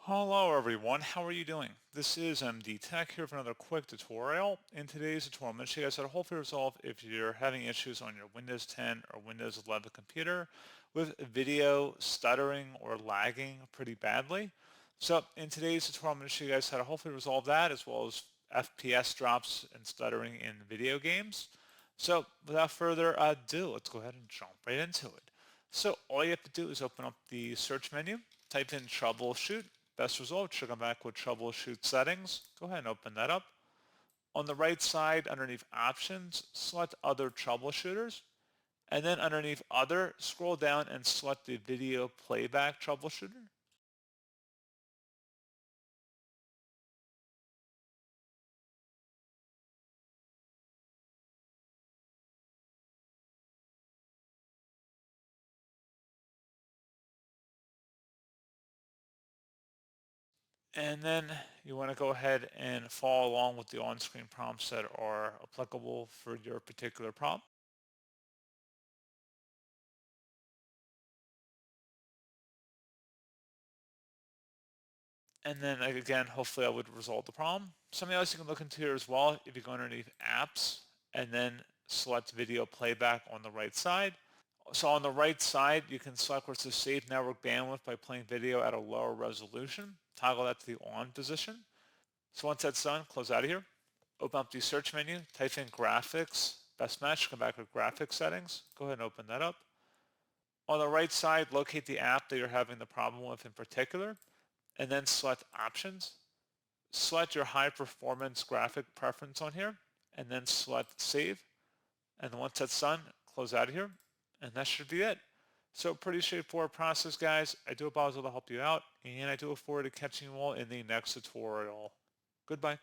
Hello everyone, how are you doing? This is MD Tech here for another quick tutorial. In today's tutorial, I'm going to show you guys how to hopefully resolve if you're having issues on your Windows 10 or Windows 11 computer with video stuttering or lagging pretty badly. So in today's tutorial, I'm going to show you guys how to hopefully resolve that as well as FPS drops and stuttering in video games. So without further ado, let's go ahead and jump right into it. So all you have to do is open up the search menu, type in troubleshoot. Best result should come back with troubleshoot settings. Go ahead and open that up. On the right side, underneath options, select other troubleshooters. And then underneath other, scroll down and select the video playback troubleshooter. And then you want to go ahead and follow along with the on-screen prompts that are applicable for your particular prompt. And then again, hopefully I would resolve the problem. Something else you can look into here as well, if you go underneath apps and then select video playback on the right side. So on the right side, you can select where it says save network bandwidth by playing video at a lower resolution. Toggle that to the on position. So once that's done, close out of here. Open up the search menu, type in graphics, best match, come back with graphics settings. Go ahead and open that up. On the right side, locate the app that you're having the problem with in particular, and then select options. Select your high performance graphic preference on here, and then select save. And once that's done, close out of here, and that should be it. So pretty straightforward process, guys. I do hope I was able to help you out, and I do look forward to catching you all in the next tutorial. Goodbye.